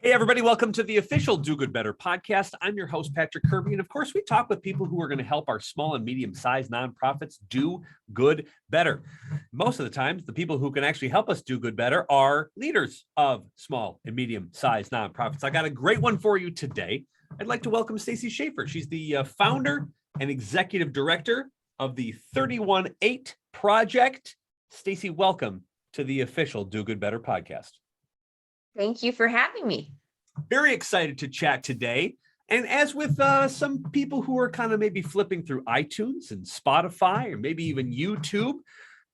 Hey, everybody, welcome to the official Do Good Better podcast. I'm your host, Patrick Kirby. And of course, we talk with people who are going to help our small and medium-sized nonprofits do good better. Most of the time, the people who can actually help us do good better are leaders of small and medium-sized nonprofits. I got a great one for you today. I'd like to welcome Stacy Schaffer. She's the founder and executive director of the 31-8 Project. Stacy, welcome to the official Do Good Better podcast. Thank you for having me. Very excited to chat today. And as with some people who are kind of maybe flipping through iTunes and Spotify or maybe even YouTube,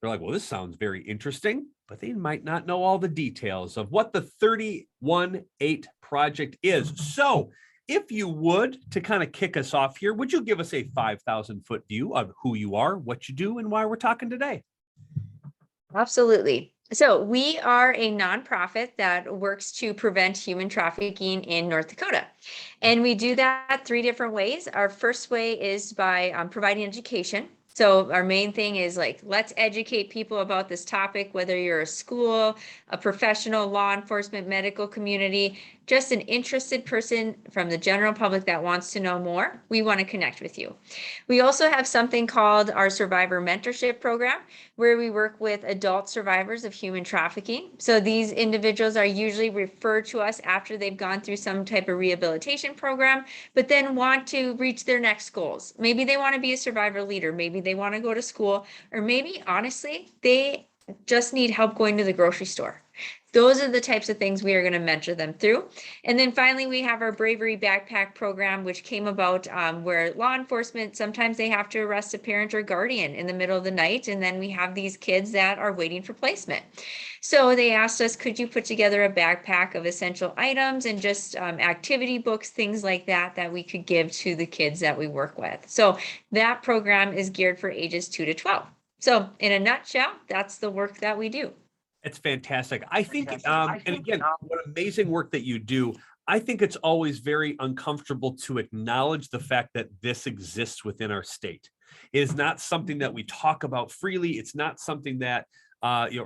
they're like, well, this sounds very interesting, but they might not know all the details of what the 31-8 Project is. So if you would, to kind of kick us off here, would you give us a 5,000-foot view of who you are, what you do, and why we're talking today? Absolutely. So we are a nonprofit that works to prevent human trafficking in North Dakota. And we do that three different ways. Our first way is by providing education. So our main thing is let's educate people about this topic, whether you're a school, a professional, law enforcement, medical community, just an interested person from the general public that wants to know more. We want to connect with you. We also have something called our Survivor Mentorship Program, where we work with adult survivors of human trafficking. So these individuals are usually referred to us after they've gone through some type of rehabilitation program, but then want to reach their next goals. Maybe they want to be a survivor leader. Maybe they want to go to school, or maybe honestly, they just need help going to the grocery store. Those are the types of things we are going to mentor them through. And then finally, we have our Bravery Backpack program, which came about where law enforcement, sometimes they have to arrest a parent or guardian in the middle of the night. And then we have these kids that are waiting for placement. So they asked us, could you put together a backpack of essential items and just activity books, things like that, that we could give to the kids that we work with. So that program is geared for ages 2 to 12. So in a nutshell, that's the work that we do. It's fantastic. I think, and again, what amazing work that you do. I think it's always very uncomfortable to acknowledge the fact that this exists within our state. It is not something that we talk about freely. It's not something that,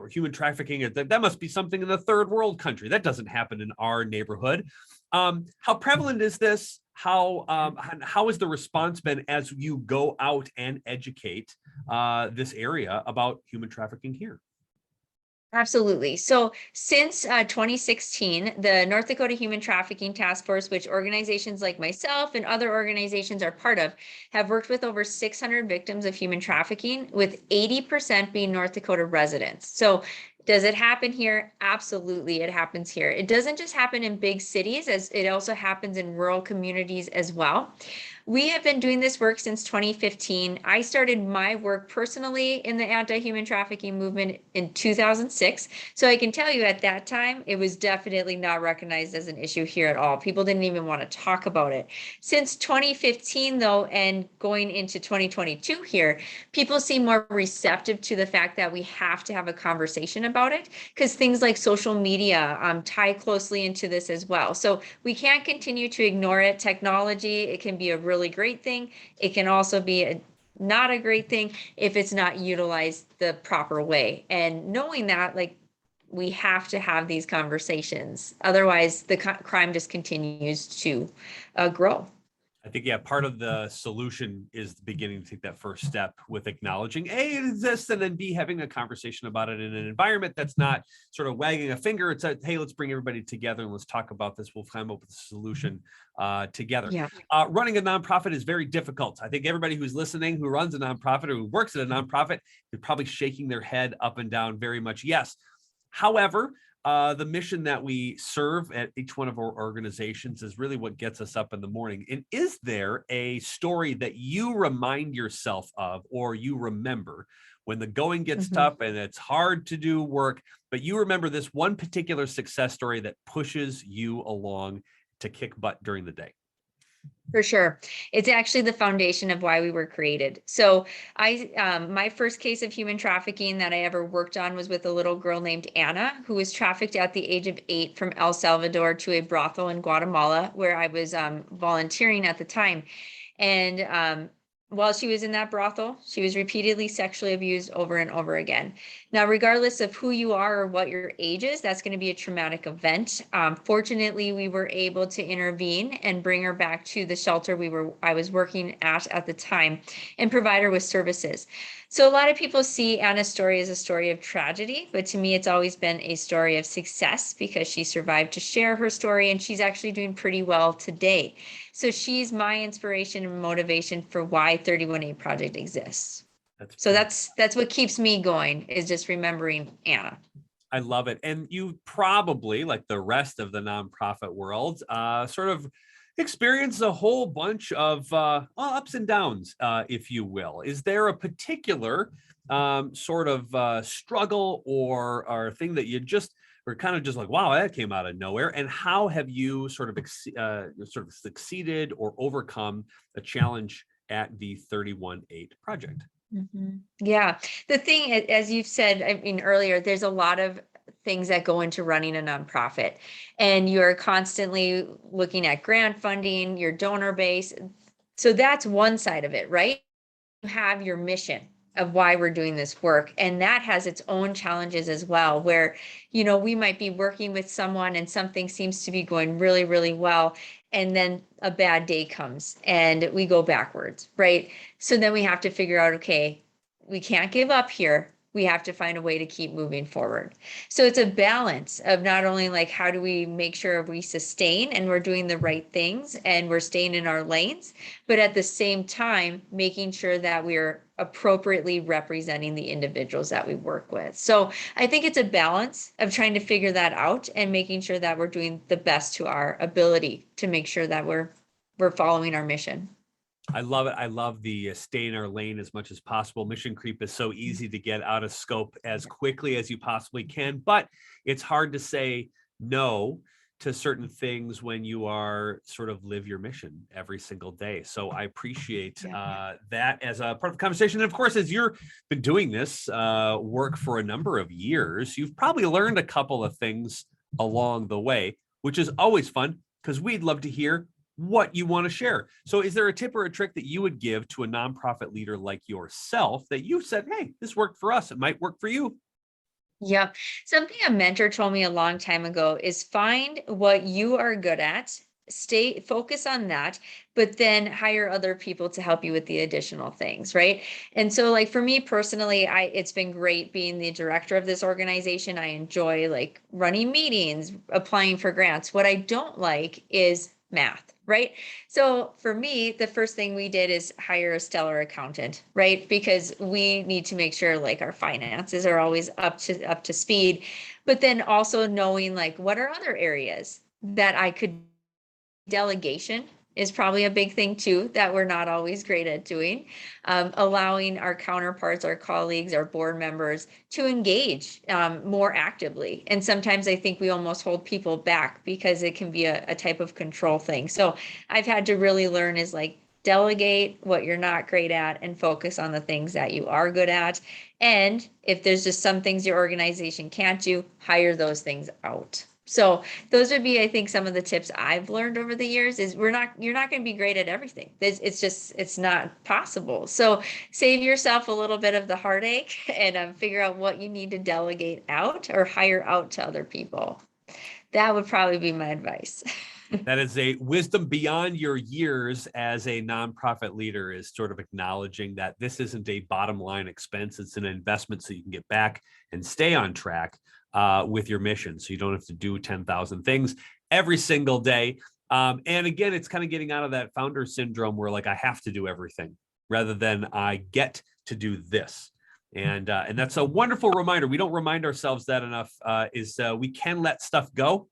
human trafficking, that must be something in a third world country. That doesn't happen in our neighborhood. How prevalent is this? How has the response been as you go out and educate this area about human trafficking here? Absolutely. So since 2016, the North Dakota Human Trafficking Task Force, which organizations like myself and other organizations are part of, have worked with over 600 victims of human trafficking, with 80% being North Dakota residents. So does it happen here? Absolutely, it happens here. It doesn't just happen in big cities, as it also happens in rural communities as well. We have been doing this work since 2015. I started my work personally in the anti-human trafficking movement in 2006. So I can tell you at that time, it was definitely not recognized as an issue here at all. People didn't even want to talk about it. Since 2015, though, and going into 2022 here, people seem more receptive to the fact that we have to have a conversation about it, because things like social media tie closely into this as well. So we can't continue to ignore it. Technology, it can be a really great thing. It can also be not a great thing if it's not utilized the proper way. And knowing that, we have to have these conversations. Otherwise, the crime just continues to grow. I think, yeah, part of the solution is beginning to take that first step with acknowledging A, it exists, and then B, having a conversation about it in an environment that's not sort of wagging a finger. It's a, hey, let's bring everybody together and let's talk about this. We'll come up with a solution together. Yeah. Running a nonprofit is very difficult. I think everybody who's listening, who runs a nonprofit or who works at a nonprofit, is probably shaking their head up and down very much. Yes. However, the mission that we serve at each one of our organizations is really what gets us up in the morning. And is there a story that you remind yourself of, or you remember when the going gets tough and it's hard to do work, but you remember this one particular success story that pushes you along to kick butt during the day? For sure. It's actually the foundation of why we were created. So my first case of human trafficking that I ever worked on was with a little girl named Anna, who was trafficked at the age of 8 from El Salvador to a brothel in Guatemala, where I was volunteering at the time. And while she was in that brothel, she was repeatedly sexually abused over and over again. Now, regardless of who you are or what your age is, that's going to be a traumatic event. Fortunately, we were able to intervene and bring her back to the shelter I was working at the time and provide her with services. So a lot of people see Anna's story as a story of tragedy, but to me, it's always been a story of success because she survived to share her story, and she's actually doing pretty well today. So she's my inspiration and motivation for why 31A Project exists. So that's what keeps me going, is just remembering Anna. I love it. And you probably, like the rest of the nonprofit world, sort of experience a whole bunch of ups and downs, if you will. Is there a particular sort of struggle or thing that you just were kind of just like, wow, that came out of nowhere? And how have you sort of succeeded or overcome a challenge at the 31-8 project? Mm-hmm. Yeah. The thing, as you've said, I mean, earlier, there's a lot of things that go into running a nonprofit, and you're constantly looking at grant funding, your donor base. So that's one side of it, right? You have your mission of why we're doing this work, and that has its own challenges as well, where, we might be working with someone and something seems to be going really, really well, and then a bad day comes and we go backwards, right? So then we have to figure out, okay, we can't give up here. We have to find a way to keep moving forward. So it's a balance of not only like, how do we make sure we sustain and we're doing the right things and we're staying in our lanes, but at the same time, making sure that we're appropriately representing the individuals that we work with. So I think it's a balance of trying to figure that out and making sure that we're doing the best to our ability to make sure that we're following our mission. I love it. I love the stay in our lane as much as possible. Mission creep is so easy to get out of scope as quickly as you possibly can, but it's hard to say no to certain things when you are sort of live your mission every single day. So I appreciate that as a part of the conversation. And of course, as you've been doing this work for a number of years, you've probably learned a couple of things along the way, which is always fun because we'd love to hear what you want to share. So is there a tip or a trick that you would give to a nonprofit leader like yourself that you said, hey, this worked for us, it might work for you? Yep. Something a mentor told me a long time ago is find what you are good at, focus on that, but then hire other people to help you with the additional things, right? And so like for me personally, it's been great being the director of this organization. I enjoy like running meetings, applying for grants. What I don't like is math, right? So for me, the first thing we did is hire a stellar accountant, right? Because we need to make sure like our finances are always up to speed, but then also knowing like what are other areas that I could. Delegation is probably a big thing too, that we're not always great at doing. Allowing our counterparts, our colleagues, our board members to engage more actively. And sometimes I think we almost hold people back because it can be a type of control thing. So I've had to really learn is like delegate what you're not great at and focus on the things that you are good at. And if there's just some things your organization can't do, hire those things out. So those would be, I think, some of the tips I've learned over the years is you're not going to be great at everything. It's not possible. So save yourself a little bit of the heartache and figure out what you need to delegate out or hire out to other people. That would probably be my advice. That is a wisdom beyond your years as a nonprofit leader, is sort of acknowledging that this isn't a bottom line expense. It's an investment so you can get back and stay on track with your mission. So you don't have to do 10,000 things every single day. And again, it's kind of getting out of that founder syndrome where like, I have to do everything rather than I get to do this. And that's a wonderful reminder. We don't remind ourselves that enough, we can let stuff go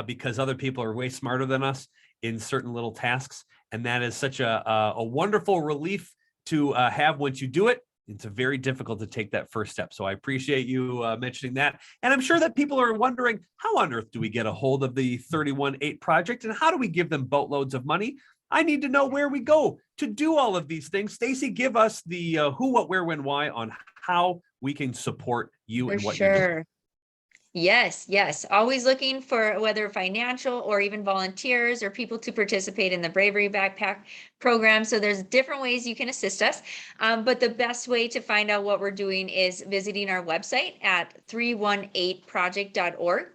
because other people are way smarter than us in certain little tasks. And that is such a wonderful relief to have once you do it. It's very difficult to take that first step. So I appreciate you mentioning that. And I'm sure that people are wondering, how on earth do we get a hold of the 31-8 project and how do we give them boatloads of money? I need to know where we go to do all of these things. Stacy, give us the who, what, where, when, why on how we can support you and what you're doing. Yes, yes. Always looking for whether financial or even volunteers or people to participate in the Bravery Backpack program. So there's different ways you can assist us. But the best way to find out what we're doing is visiting our website at 318project.org.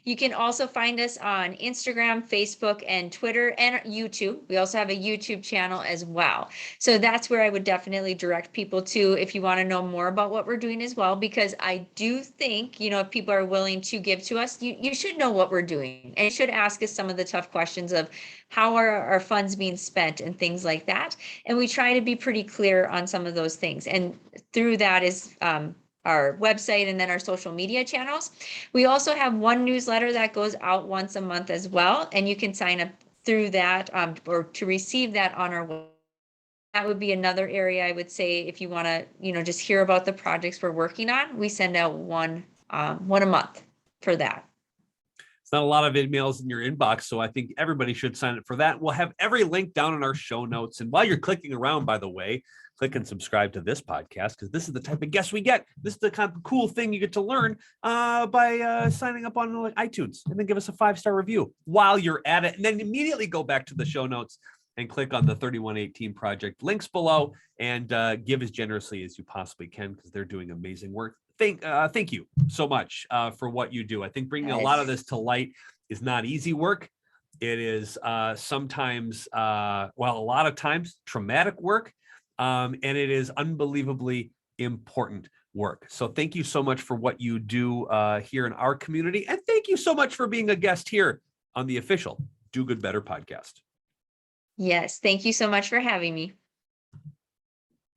You can also find us on Instagram, Facebook, and Twitter, and YouTube. We also have a YouTube channel as well. So that's where I would definitely direct people to if you want to know more about what we're doing as well, because I do think, if people are willing to give to us, you should know what we're doing, and you should ask us some of the tough questions of how are our funds being spent and things like that. And we try to be pretty clear on some of those things. And through that is our website and then our social media channels. We also have one newsletter that goes out once a month as well, and you can sign up through that or to receive that on our website. That would be another area I would say if you want to, just hear about the projects we're working on. We send out one a month for that. It's not a lot of emails in your inbox, so I think everybody should sign up for that. We'll have every link down in our show notes. And while you're clicking around, by the way, click and subscribe to this podcast, because this is the type of guests we get. This is the kind of cool thing you get to learn by signing up on iTunes, and then give us a 5-star review while you're at it. And then immediately go back to the show notes and click on the 3118 Project links below, and give as generously as you possibly can, because they're doing amazing work. Thank you so much for what you do. I think bringing a lot of this to light is not easy work. It is sometimes, a lot of times traumatic work, and it is unbelievably important work. So thank you so much for what you do here in our community. And thank you so much for being a guest here on the official Do Good Better podcast. Yes, thank you so much for having me.